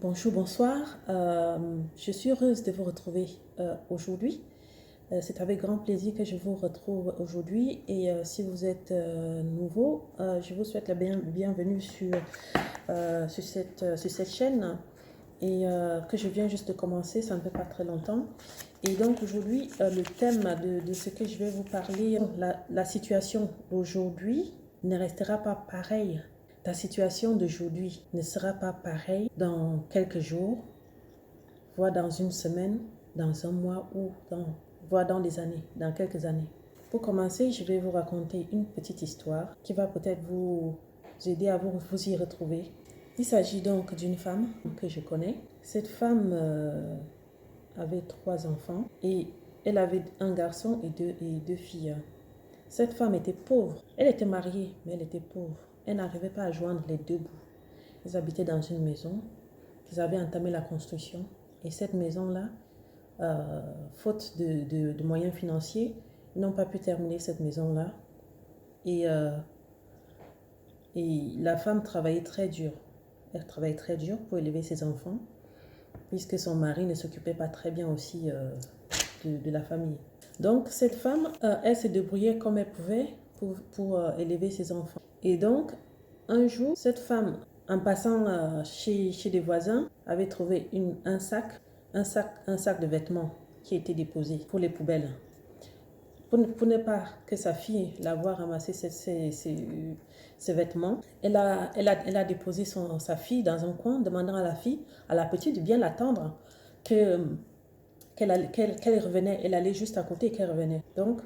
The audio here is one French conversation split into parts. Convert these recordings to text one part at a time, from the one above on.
Bonjour, bonsoir. Je suis heureuse de vous retrouver aujourd'hui. C'est avec grand plaisir que je vous retrouve aujourd'hui. Et si vous êtes nouveau, je vous souhaite la bienvenue sur cette chaîne et que je viens juste de commencer, ça ne fait pas très longtemps. Et donc aujourd'hui, le thème de ce que je vais vous parler, la situation d'aujourd'hui ne restera pas pareille. Ta situation d'aujourd'hui ne sera pas pareille dans quelques jours, voire dans une semaine, dans un mois ou voire dans des années, dans quelques années. Pour commencer, je vais vous raconter une petite histoire qui va peut-être vous aider à vous y retrouver. Il s'agit donc d'une femme que je connais. Cette femme avait 3 enfants et elle avait un garçon et deux filles. Cette femme était pauvre. Elle était mariée, mais elle était pauvre. Elle n'arrivait pas à joindre les deux bouts. Ils habitaient dans une maison. Ils avaient entamé la construction. Et cette maison-là, faute de moyens financiers, ils n'ont pas pu terminer cette maison-là. Et la femme travaillait très dur. Elle travaillait très dur pour élever ses enfants, puisque son mari ne s'occupait pas très bien aussi de la famille. Donc, cette femme, elle se débrouillait comme elle pouvait pour élever ses enfants. Et donc, un jour, cette femme, en passant chez des voisins, avait trouvé un sac de vêtements qui était déposé pour les poubelles. Pour ne pas que sa fille la voie ramasser ses vêtements, elle a déposé sa fille dans un coin, demandant à la petite de bien l'attendre, qu'elle revenait. Elle allait juste à côté et qu'elle revenait. Donc,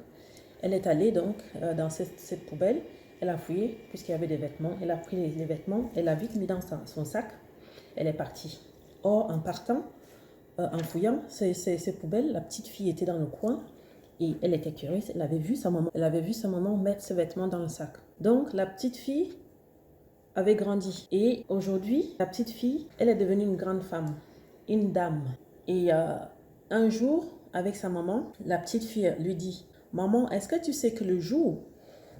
elle est allée dans cette poubelle. Elle a fouillé, puisqu'il y avait des vêtements. Elle a pris les vêtements, elle l'a vite mis dans son sac. Elle est partie. Or, en partant, en fouillant ces poubelles, la petite fille était dans le coin et elle était curieuse. Elle avait vu sa maman mettre ses vêtements dans le sac. Donc, la petite fille avait grandi. Et aujourd'hui, la petite fille, elle est devenue une grande femme, une dame. Et un jour, avec sa maman, la petite fille lui dit: Maman, est-ce que tu sais que le jour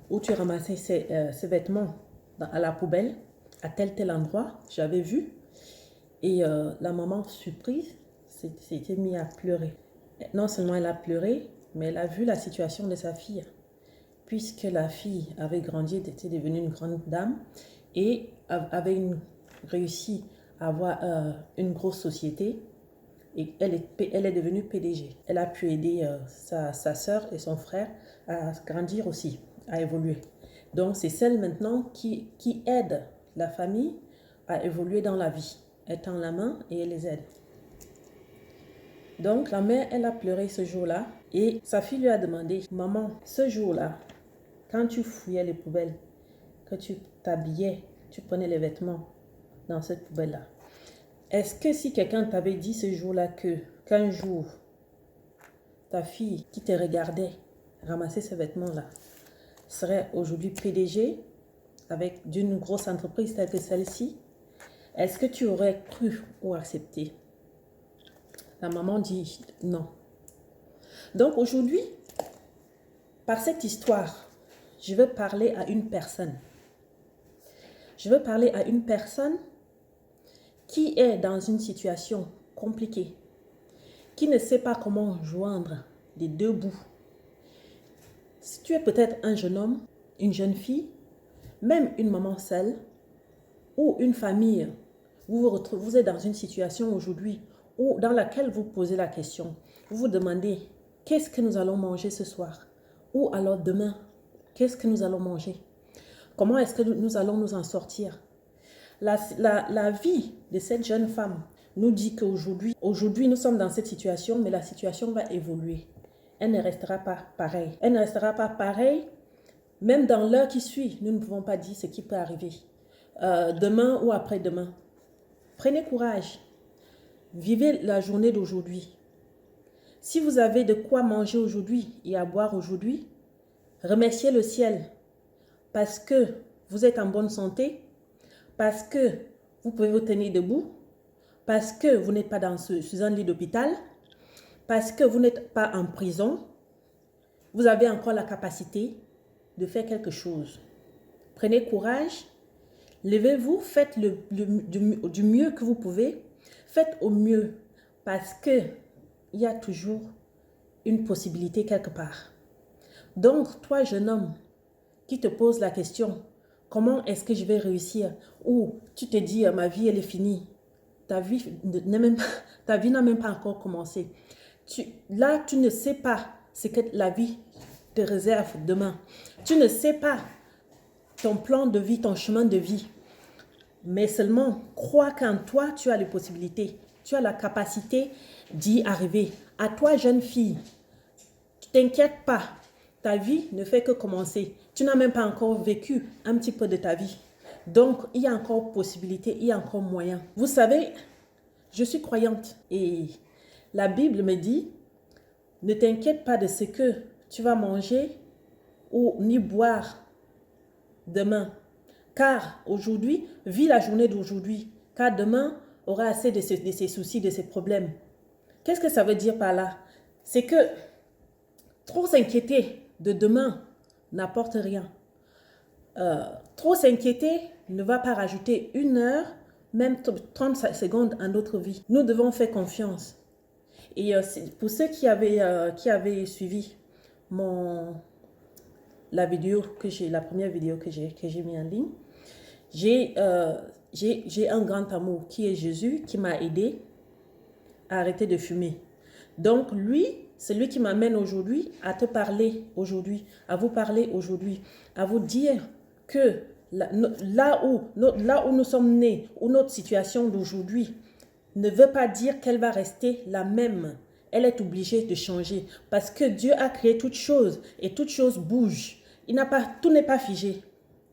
où tu ramassais ces vêtements à la poubelle, à tel endroit, j'avais vu. Et la maman, surprise, s'était mise à pleurer. Non seulement elle a pleuré, mais elle a vu la situation de sa fille. Puisque la fille avait grandi, était devenue une grande dame et avait réussi à avoir une grosse société. Et elle est devenue PDG. Elle a pu aider sa sœur et son frère à grandir aussi, à évoluer. Donc, c'est celle maintenant qui aide la famille à évoluer dans la vie. Elle tend la main et elle les aide. Donc, la mère, elle a pleuré ce jour-là et sa fille lui a demandé: Maman, ce jour-là, quand tu fouillais les poubelles, que tu t'habillais, tu prenais les vêtements dans cette poubelle-là, est-ce que si quelqu'un t'avait dit ce jour-là qu'un jour, ta fille qui te regardait ramasser ces vêtements-là serait aujourd'hui PDG d'une grosse entreprise telle que celle-ci, est-ce que tu aurais cru ou accepté? La maman dit non. Donc aujourd'hui, par cette histoire, je veux parler à une personne. Je veux parler à une personne qui est dans une situation compliquée, qui ne sait pas comment joindre les deux bouts. Si tu es peut-être un jeune homme, une jeune fille, même une maman seule ou une famille, vous êtes dans une situation aujourd'hui dans laquelle vous posez la question, vous vous demandez: qu'est-ce que nous allons manger ce soir? Ou alors demain, qu'est-ce que nous allons manger? Comment est-ce que nous allons nous en sortir? La vie de cette jeune femme nous dit qu'aujourd'hui, nous sommes dans cette situation, mais la situation va évoluer. Elle ne restera pas pareille. Elle ne restera pas pareille, même dans l'heure qui suit. Nous ne pouvons pas dire ce qui peut arriver. Demain ou après-demain. Prenez courage. Vivez la journée d'aujourd'hui. Si vous avez de quoi manger aujourd'hui et à boire aujourd'hui, remerciez le ciel parce que vous êtes en bonne santé, parce que vous pouvez vous tenir debout, parce que vous n'êtes pas sur un lit d'hôpital, parce que vous n'êtes pas en prison. Vous avez encore la capacité de faire quelque chose. Prenez courage, levez-vous, faites du mieux que vous pouvez Faites au mieux parce qu'il y a toujours une possibilité quelque part. Donc, toi, jeune homme, qui te pose la question, comment est-ce que je vais réussir? Ou tu te dis, ma vie, elle est finie. Ta vie n'a même pas encore commencé. Là, tu ne sais pas ce que la vie te réserve demain. Tu ne sais pas ton plan de vie, ton chemin de vie. Mais seulement, crois qu'en toi, tu as les possibilités. Tu as la capacité d'y arriver. À toi, jeune fille, ne t'inquiète pas. Ta vie ne fait que commencer. Tu n'as même pas encore vécu un petit peu de ta vie. Donc, il y a encore possibilité, il y a encore moyen. Vous savez, je suis croyante et la Bible me dit, ne t'inquiète pas de ce que tu vas manger ou ni boire demain. Car aujourd'hui, vis la journée d'aujourd'hui. Car demain aura assez de ses soucis, de ses problèmes. Qu'est-ce que ça veut dire par là? C'est que trop s'inquiéter de demain n'apporte rien. Trop s'inquiéter ne va pas rajouter 1 heure, même 30 secondes à notre vie. Nous devons faire confiance. Et pour ceux qui avaient suivi la première vidéo que j'ai mis en ligne, j'ai un grand amour qui est Jésus, qui m'a aidé à arrêter de fumer. Donc lui, c'est lui qui m'amène aujourd'hui à te parler aujourd'hui, à vous parler aujourd'hui, à vous dire que là où nous sommes nés, où notre situation d'aujourd'hui ne veut pas dire qu'elle va rester la même. Elle est obligée de changer parce que Dieu a créé toutes choses et toutes choses bougent. Tout n'est pas figé.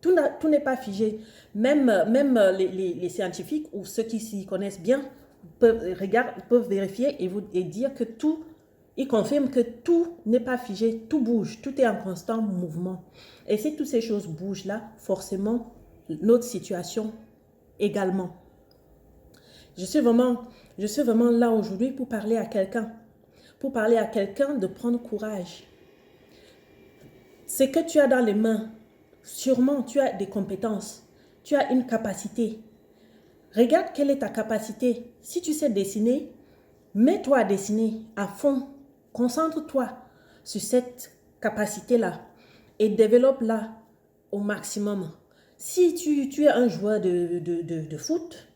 Tout n'est pas figé. Même les scientifiques ou ceux qui s'y connaissent bien peuvent vérifier et dire que tout, ils confirment que tout n'est pas figé, tout bouge, tout est en constant mouvement. Et si toutes ces choses bougent là, forcément, notre situation également. Je suis vraiment là aujourd'hui pour parler à quelqu'un. Pour parler à quelqu'un de prendre courage. Ce que tu as dans les mains, sûrement tu as des compétences. Tu as une capacité. Regarde quelle est ta capacité. Si tu sais dessiner, mets-toi à dessiner à fond. Concentre-toi sur cette capacité-là et développe-la au maximum. Si tu es un joueur de foot,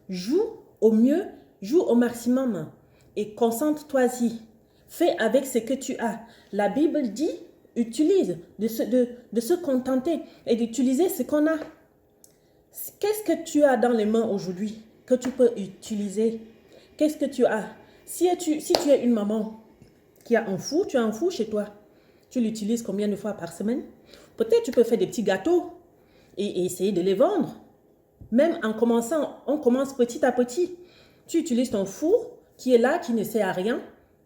joue au mieux, joue au maximum et concentre-toi-y. Fais avec ce que tu as. La Bible dit, utilise, de se contenter et d'utiliser ce qu'on a. Qu'est-ce que tu as dans les mains aujourd'hui que tu peux utiliser? Qu'est-ce que tu as? Si tu es une maman qui a un four, tu as un four chez toi. Tu l'utilises combien de fois par semaine? Peut-être tu peux faire des petits gâteaux et essayer de les vendre. Même en commençant, on commence petit à petit. Tu utilises ton four qui est là, qui ne sert à rien,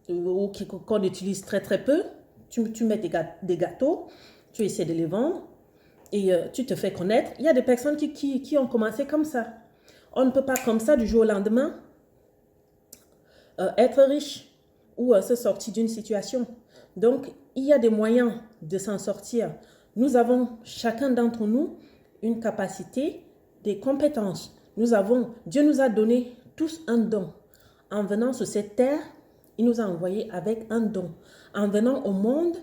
ou qu'on utilise très très peu. Tu mets des gâteaux, tu essaies de les vendre et tu te fais connaître. Il y a des personnes qui ont commencé comme ça. On ne peut pas comme ça du jour au lendemain être riche ou se sortir d'une situation. Donc, il y a des moyens de s'en sortir. Nous avons, chacun d'entre nous, une capacité, des compétences. Dieu nous a donné tous un don. En venant sur cette terre, il nous a envoyés avec un don. En venant au monde,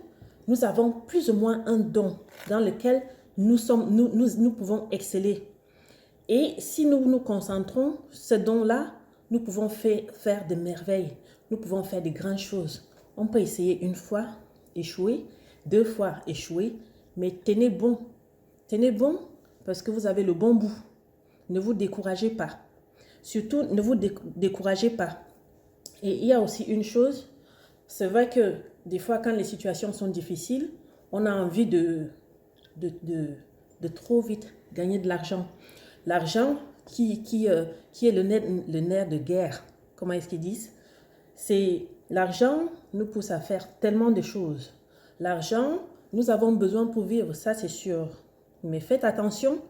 nous avons plus ou moins un don dans lequel nous pouvons exceller. Et si nous nous concentrons, ce don-là, nous pouvons faire des merveilles. Nous pouvons faire des grandes choses. On peut essayer 1 fois, échouer, 2 fois, échouer, mais tenez bon. Tenez bon parce que vous avez le bon bout. Ne vous découragez pas. Surtout, ne vous découragez pas. Et il y a aussi une chose, c'est vrai que des fois, quand les situations sont difficiles, on a envie de trop vite gagner de l'argent. L'argent qui est le nerf de guerre. Comment est-ce qu'ils disent? C'est l'argent nous pousse à faire tellement de choses. L'argent, nous avons besoin pour vivre, ça c'est sûr. Mais faites attention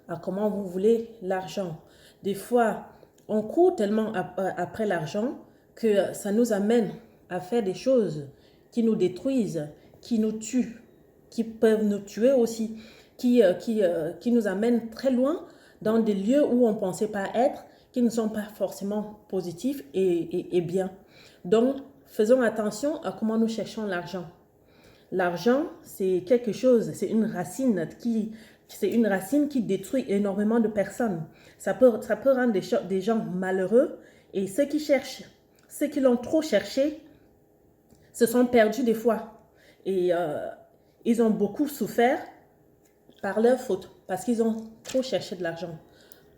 à comment vous voulez l'argent. Des fois, on court tellement après l'argent que ça nous amène à faire des choses qui nous détruisent, qui nous tuent, qui peuvent nous tuer aussi, qui nous amènent très loin dans des lieux où on ne pensait pas être qui ne sont pas forcément positifs et bien. Donc, faisons attention à comment nous cherchons l'argent. L'argent, c'est quelque chose, c'est une racine qui détruit énormément de personnes. Ça peut rendre des gens malheureux et ceux qui cherchent, ceux qui l'ont trop cherché, se sont perdus des fois. Et ils ont beaucoup souffert par leur faute parce qu'ils ont trop cherché de l'argent.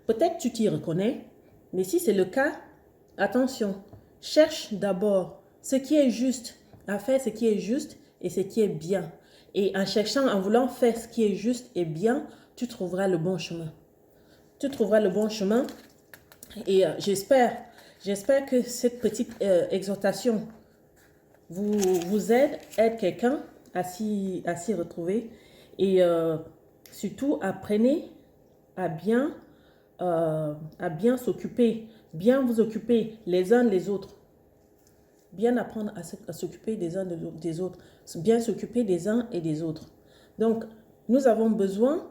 Peut-être tu t'y reconnais, mais si c'est le cas, attention, cherche d'abord ce qui est juste, à faire ce qui est juste et ce qui est bien. Et en cherchant, en voulant faire ce qui est juste et bien, tu trouveras le bon chemin. Tu trouveras le bon chemin et j'espère que cette petite exhortation vous aide quelqu'un à s'y retrouver et surtout apprenez à bien s'occuper, bien vous occuper les uns les autres. Bien apprendre à s'occuper des uns des autres, bien s'occuper des uns et des autres. Donc, nous avons besoin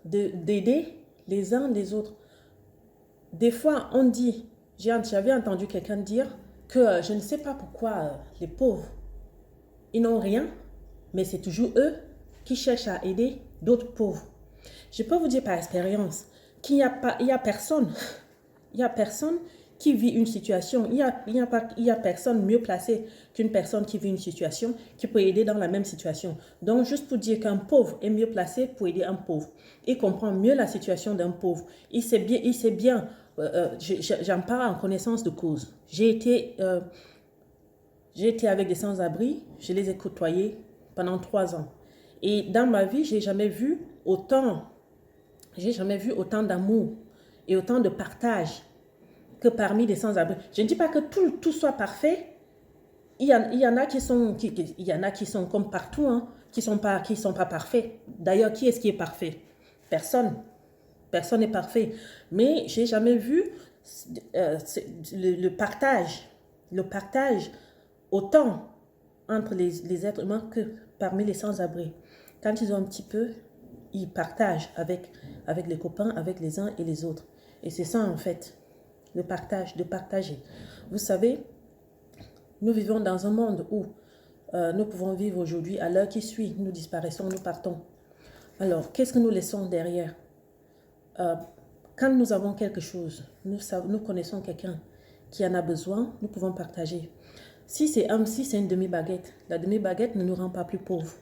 d'aider les uns les autres. Des fois, on dit, j'avais entendu quelqu'un dire que je ne sais pas pourquoi les pauvres, ils n'ont rien, mais c'est toujours eux qui cherchent à aider d'autres pauvres. Je peux vous dire par expérience qu'il n'y a personne qui vit une situation, il y a personne mieux placé qu'une personne qui vit une situation qui peut aider dans la même situation. Donc, juste pour dire qu'un pauvre est mieux placé pour aider un pauvre. Il comprend mieux la situation d'un pauvre. Il sait bien, j'en parle en connaissance de cause. J'ai été avec des sans-abri, je les ai côtoyés pendant 3 ans. Et dans ma vie, j'ai jamais vu autant d'amour et autant de partage que parmi des sans-abri. Je ne dis pas que tout soit parfait. Il y en a qui sont comme partout, hein, qui sont pas parfaits. D'ailleurs, qui est-ce qui est parfait? Personne. Personne n'est parfait. Mais j'ai jamais vu le partage autant entre les êtres humains que parmi les sans-abri. Quand ils ont un petit peu, ils partagent avec les copains, avec les uns et les autres. Et c'est ça en fait. Le partage, de partager. Vous savez, nous vivons dans un monde où nous pouvons vivre aujourd'hui, à l'heure qui suit, nous disparaissons, nous partons. Alors, qu'est-ce que nous laissons derrière? Quand nous avons quelque chose, nous connaissons quelqu'un qui en a besoin, nous pouvons partager. Si c'est une demi-baguette, la demi-baguette ne nous rend pas plus pauvres.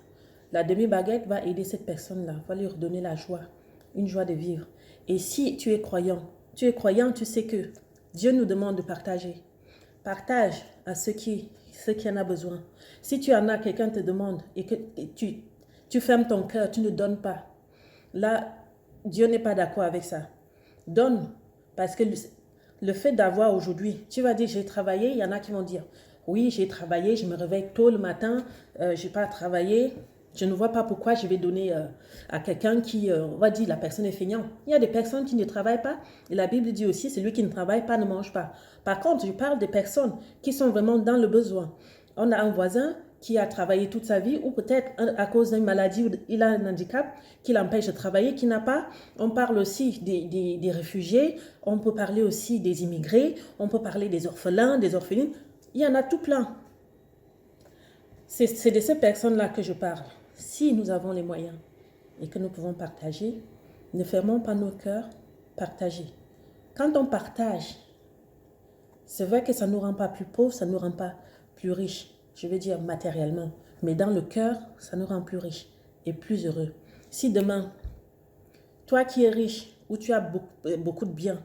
La demi-baguette va aider cette personne-là, va lui redonner la joie, une joie de vivre. Et si tu es croyant, tu sais que Dieu nous demande de partager. Partage à ceux qui en ont besoin. Si tu en as, quelqu'un te demande et que tu fermes ton cœur, tu ne donnes pas. Là, Dieu n'est pas d'accord avec ça. Donne, parce que le fait d'avoir aujourd'hui, tu vas dire j'ai travaillé, il y en a qui vont dire oui, j'ai travaillé, je me réveille tôt le matin, je n'ai pas travaillé. Je ne vois pas pourquoi je vais donner à quelqu'un qui, on va dire, la personne est feignante. Il y a des personnes qui ne travaillent pas. Et la Bible dit aussi, celui qui ne travaille pas ne mange pas. Par contre, je parle des personnes qui sont vraiment dans le besoin. On a un voisin qui a travaillé toute sa vie ou peut-être à cause d'une maladie ou il a un handicap qui l'empêche de travailler, qui n'a pas. On parle aussi des réfugiés. On peut parler aussi des immigrés. On peut parler des orphelins, des orphelines. Il y en a tout plein. C'est de ces personnes-là que je parle. Si nous avons les moyens et que nous pouvons partager, ne fermons pas nos cœurs, partagez. Quand on partage, c'est vrai que ça ne nous rend pas plus pauvres, ça ne nous rend pas plus riches, je veux dire matériellement, mais dans le cœur, ça nous rend plus riches et plus heureux. Si demain, toi qui es riche ou tu as beaucoup de biens,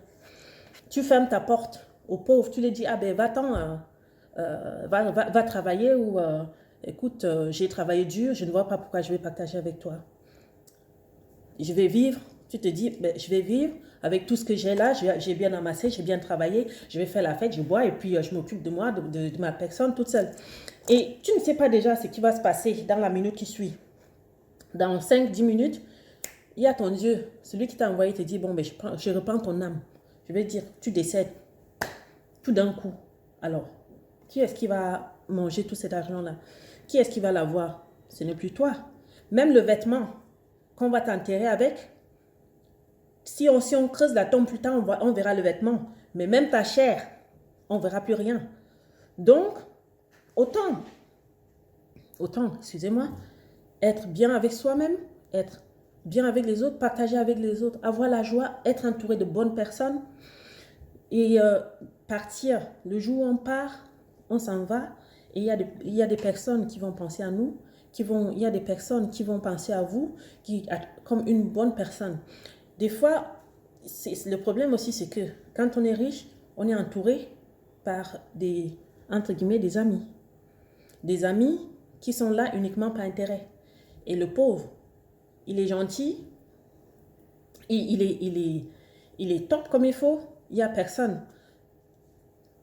tu fermes ta porte aux pauvres, tu les dis, ah ben va-t'en, va travailler ou écoute, j'ai travaillé dur, je ne vois pas pourquoi je vais partager avec toi. Je vais vivre, tu te dis, ben, je vais vivre avec tout ce que j'ai là, j'ai bien amassé, j'ai bien travaillé, je vais faire la fête, je bois et puis je m'occupe de moi, de ma personne toute seule. Et tu ne sais pas déjà ce qui va se passer dans la minute qui suit. Dans 5-10 minutes, il y a ton Dieu, celui qui t'a envoyé te dit, bon, ben, je reprends ton âme. Je vais dire, tu décèdes tout d'un coup. Alors, qui est-ce qui va manger tout cet argent-là? Qui est-ce qui va l'avoir? Ce n'est plus toi. Même le vêtement qu'on va t'enterrer avec, Si on creuse la tombe plus tard, on verra le vêtement. Mais même ta chair, on ne verra plus rien. Donc, autant, excusez-moi, être bien avec soi-même, être bien avec les autres, partager avec les autres, avoir la joie, être entouré de bonnes personnes et partir. Le jour où on part, on s'en va et il y a des personnes qui vont penser à nous, il y a des personnes qui vont penser à vous comme une bonne personne. Des fois, le problème aussi, c'est que quand on est riche, on est entouré par entre guillemets, des amis. Des amis qui sont là uniquement par intérêt. Et le pauvre, il est gentil, il est top comme il faut, il n'y a personne.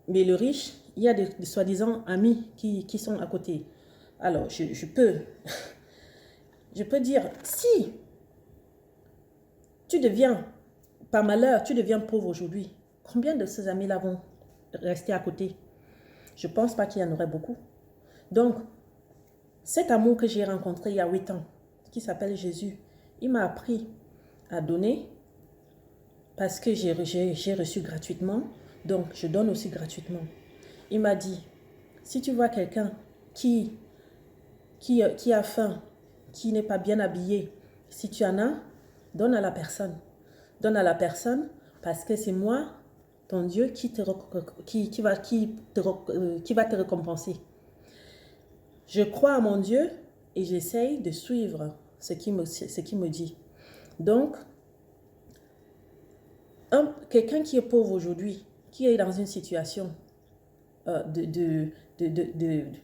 Mais le riche, il y a des soi-disant amis qui sont à côté. Alors, je peux dire, si tu deviens, par malheur, tu deviens pauvre aujourd'hui, combien de ces amis-là vont rester à côté? Je ne pense pas qu'il y en aurait beaucoup. Donc, cet amour que j'ai rencontré il y a 8 ans, qui s'appelle Jésus, il m'a appris à donner parce que j'ai reçu gratuitement, donc je donne aussi gratuitement. Il m'a dit, si tu vois quelqu'un qui a faim, qui n'est pas bien habillé, si tu en as, donne à la personne. Donne à la personne parce que c'est moi, ton Dieu, qui va te récompenser. Je crois à mon Dieu et j'essaye de suivre ce qu'il me dit. Donc, quelqu'un qui est pauvre aujourd'hui, qui est dans une situation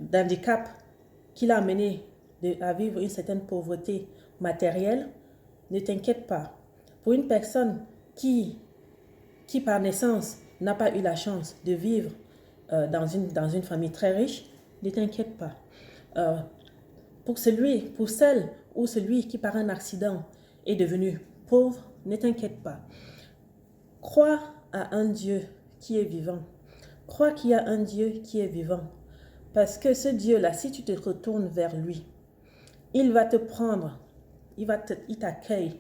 d'handicap, qui l'a amené à vivre une certaine pauvreté matérielle, ne t'inquiète pas. Pour une personne qui par naissance n'a pas eu la chance de vivre dans une famille très riche, ne t'inquiète pas. Pour celle ou celui qui par un accident est devenu pauvre, ne t'inquiète pas. Crois à un Dieu qui est vivant. Crois qu'il y a un Dieu qui est vivant. Parce que ce Dieu-là, si tu te retournes vers lui, il va te prendre, il t'accueille.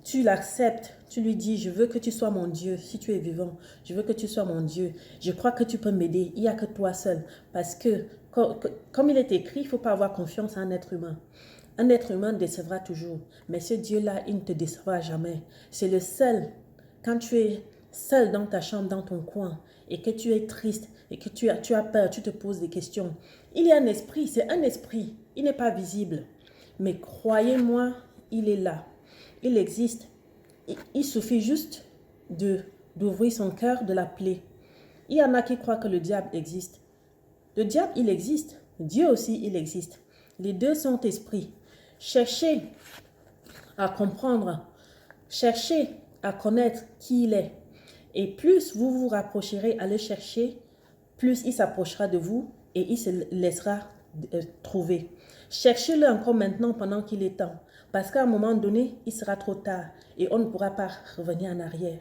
Tu l'acceptes, tu lui dis, je veux que tu sois mon Dieu, si tu es vivant, je veux que tu sois mon Dieu. Je crois que tu peux m'aider, il n'y a que toi seul. Parce que, comme il est écrit, il ne faut pas avoir confiance en un être humain. Un être humain décevra toujours, mais ce Dieu-là, il ne te décevra jamais. C'est le seul, quand tu es seul dans ta chambre, dans ton coin, et que tu es triste, et que tu as peur, tu te poses des questions. Il y a un esprit, c'est un esprit, il n'est pas visible. Mais croyez-moi, il est là. Il existe. Il suffit juste d'ouvrir son cœur, de l'appeler. Il y en a qui croient que le diable existe. Le diable, il existe. Dieu aussi, il existe. Les deux sont esprits. Cherchez à comprendre. Cherchez à connaître qui il est. Et plus vous vous rapprocherez à le chercher, plus il s'approchera de vous et il se laissera trouver. Cherchez-le encore maintenant pendant qu'il est temps. Parce qu'à un moment donné, il sera trop tard et on ne pourra pas revenir en arrière.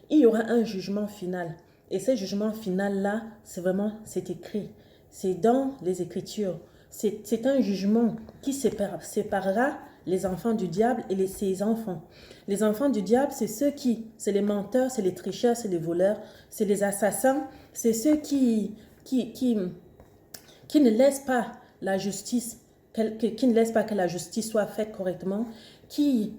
Il y aura un jugement final. Et ce jugement final-là, c'est écrit. C'est dans les Écritures. C'est un jugement qui séparera les enfants du diable et ses enfants. Les enfants du diable, c'est les menteurs, c'est les tricheurs, c'est les voleurs, c'est les assassins, c'est ceux qui ne laissent pas la justice, qui ne laissent pas que la justice soit faite correctement, qui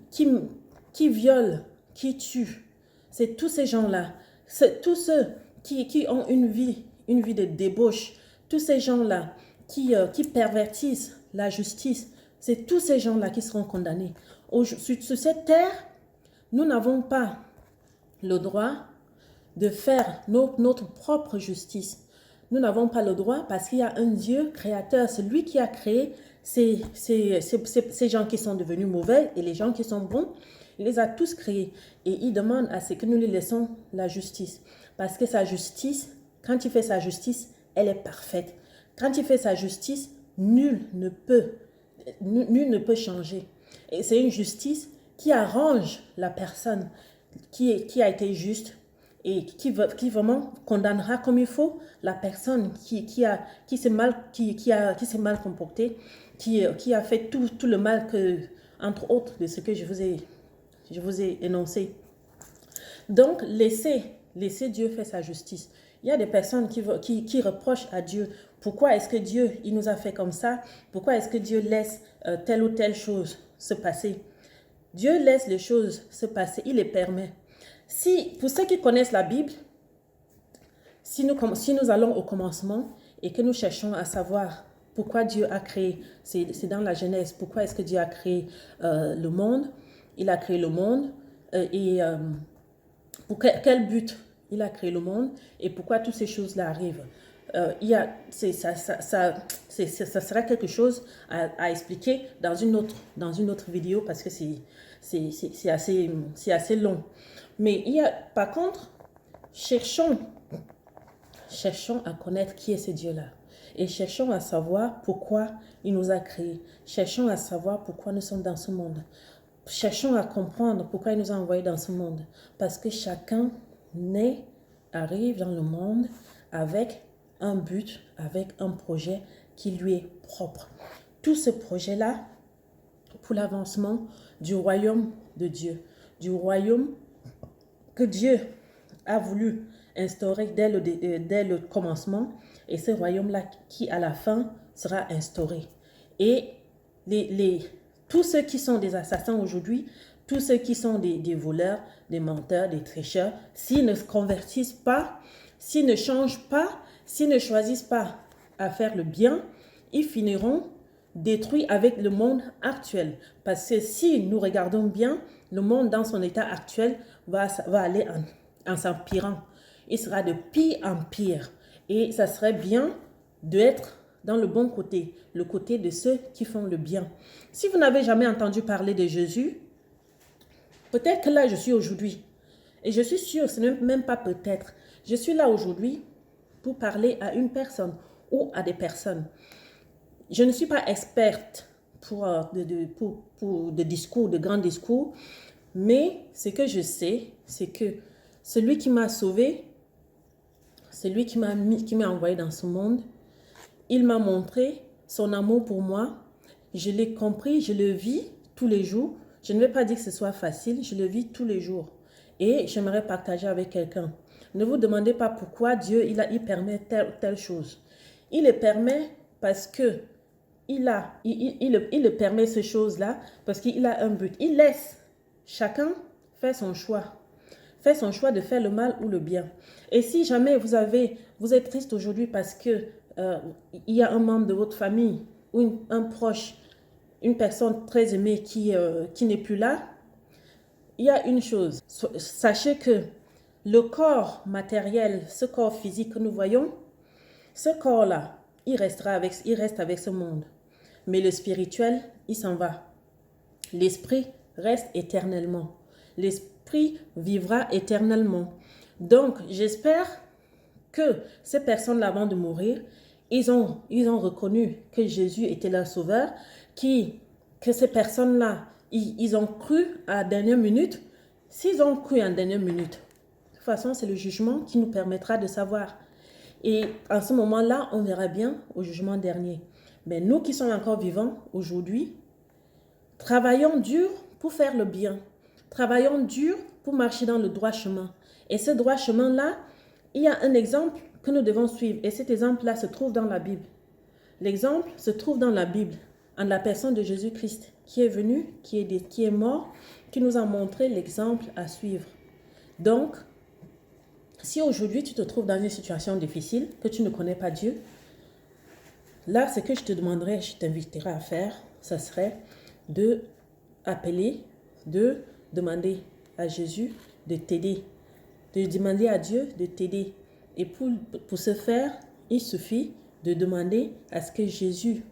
violent, qui tuent. C'est tous ces gens-là, c'est tous ceux qui ont une vie de débauche, tous ces gens-là qui pervertissent la justice, c'est tous ces gens-là qui seront condamnés. Sur cette terre, nous n'avons pas le droit de faire notre propre justice. Nous n'avons pas le droit parce qu'il y a un Dieu créateur, c'est lui qui a créé ces gens qui sont devenus mauvais et les gens qui sont bons. Il les a tous créés et il demande à ce que nous lui laissons la justice. Parce que sa justice, quand il fait sa justice, elle est parfaite. Quand il fait sa justice, nul ne peut changer. Et c'est une justice qui arrange la personne qui a été juste et qui vraiment condamnera comme il faut la personne qui s'est mal comportée, qui a fait tout le mal que, entre autres, de ce que je vous ai énoncé. Donc, laissez Dieu faire sa justice. Il y a des personnes qui reprochent à Dieu, pourquoi est-ce que Dieu, il nous a fait comme ça? Pourquoi est-ce que Dieu laisse telle ou telle chose se passer? Dieu laisse les choses se passer, il les permet. Pour ceux qui connaissent la Bible, si nous allons au commencement et que nous cherchons à savoir pourquoi Dieu a créé, c'est dans la Genèse, pourquoi est-ce que Dieu a créé le monde? Il a créé le monde pour quel but il a créé le monde et pourquoi toutes ces choses-là arrivent. Ça sera quelque chose à expliquer dans une autre vidéo parce que c'est assez long. Mais par contre, cherchons à connaître qui est ce Dieu-là. Et cherchons à savoir pourquoi il nous a créés. Cherchons à savoir pourquoi nous sommes dans ce monde. Cherchons à comprendre pourquoi il nous a envoyés dans ce monde. Parce que chacun arrive dans le monde avec un but, avec un projet qui lui est propre. Tout ce projet-là, pour l'avancement du royaume de Dieu, du royaume que Dieu a voulu instauré dès le commencement et ce royaume-là qui à la fin sera instauré. Et tous ceux qui sont des assassins aujourd'hui, tous ceux qui sont des voleurs, des menteurs, des tricheurs, s'ils ne se convertissent pas, s'ils ne changent pas, s'ils ne choisissent pas à faire le bien, ils finiront détruits avec le monde actuel. Parce que si nous regardons bien, le monde dans son état actuel va aller en s'empirant. Il sera de pire en pire. Et ça serait bien d'être dans le bon côté, le côté de ceux qui font le bien. Si vous n'avez jamais entendu parler de Jésus, peut-être que là je suis aujourd'hui. Et je suis sûre, ce n'est même pas peut-être. Je suis là aujourd'hui pour parler à une personne ou à des personnes. Je ne suis pas experte pour des discours, de grands discours, mais ce que je sais, c'est que celui qui m'a sauvé, celui qui m'a envoyé dans ce monde, il m'a montré son amour pour moi. Je l'ai compris, je le vis tous les jours. Je ne vais pas dire que ce soit facile, je le vis tous les jours. Et j'aimerais partager avec quelqu'un. Ne vous demandez pas pourquoi Dieu il permet telle chose. Il le permet parce que il le permet ces choses-là parce qu'il a un but. Il laisse chacun faire son choix. Faire son choix de faire le mal ou le bien. Et si jamais vous êtes triste aujourd'hui parce que il y a un membre de votre famille ou un proche, une personne très aimée qui n'est plus là, il y a une chose. Sachez que le corps matériel, ce corps physique que nous voyons, ce corps-là, il reste avec ce monde. Mais le spirituel, il s'en va. L'esprit reste éternellement. L'esprit vivra éternellement. Donc, j'espère que ces personnes-là, avant de mourir, ils ont reconnu que Jésus était leur sauveur, que ces personnes-là, ils ont cru à la dernière minute. S'ils ont cru à la dernière minute, de toute façon, c'est le jugement qui nous permettra de savoir. Et en ce moment-là, on verra bien au jugement dernier. Mais nous qui sommes encore vivants aujourd'hui, travaillons dur pour faire le bien. Travaillons dur pour marcher dans le droit chemin. Et ce droit chemin-là, il y a un exemple que nous devons suivre. Et cet exemple-là se trouve dans la Bible. L'exemple se trouve dans la Bible, en la personne de Jésus-Christ, qui est venu, qui est mort, qui nous a montré l'exemple à suivre. Donc, si aujourd'hui tu te trouves dans une situation difficile, que tu ne connais pas Dieu, là, ce que je te demanderais, je t'inviterai à faire, ce serait de appeler, de demander à Jésus de t'aider, de demander à Dieu de t'aider. Et pour ce faire, il suffit de demander à ce que Jésus,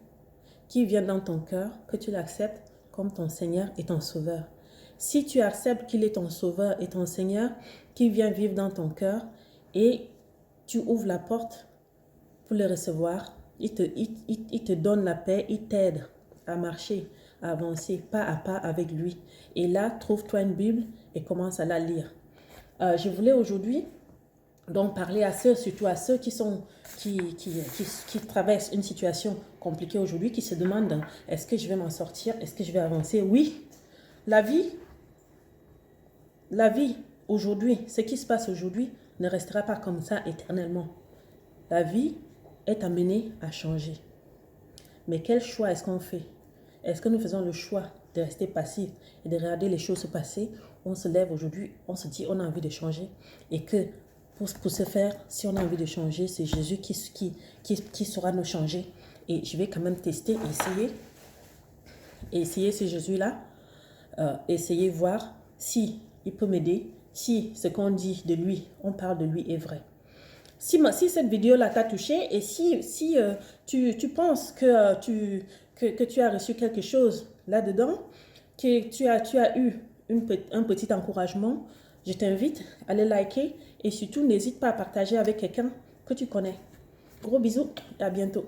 qui vient dans ton cœur, que tu l'acceptes comme ton Seigneur et ton Sauveur. Si tu acceptes qu'il est ton Sauveur et ton Seigneur, qui vient vivre dans ton cœur, et tu ouvres la porte pour le recevoir, il te donne la paix, il t'aide à marcher, à avancer pas à pas avec lui. Et là, trouve-toi une Bible et commence à la lire. Je voulais aujourd'hui donc parler à ceux, surtout à ceux qui traversent une situation compliquée aujourd'hui, qui se demandent, est-ce que je vais m'en sortir? Est-ce que je vais avancer? Oui, la vie aujourd'hui, ce qui se passe aujourd'hui ne restera pas comme ça éternellement. La vie est amenée à changer. Mais quel choix est-ce qu'on fait? Est-ce que nous faisons le choix de rester passifs et de regarder les choses se passer? On se lève aujourd'hui, on se dit on a envie de changer et que pour ce faire, si on a envie de changer, c'est Jésus qui saura nous changer. Et je vais quand même tester, essayer ce Jésus-là, essayer voir si il peut m'aider, si ce qu'on dit de lui, on parle de lui est vrai. Si cette vidéo-là t'a touché et si tu penses que tu as reçu quelque chose là-dedans, que tu as eu un petit encouragement, je t'invite à le liker et surtout n'hésite pas à partager avec quelqu'un que tu connais. Gros bisous et à bientôt.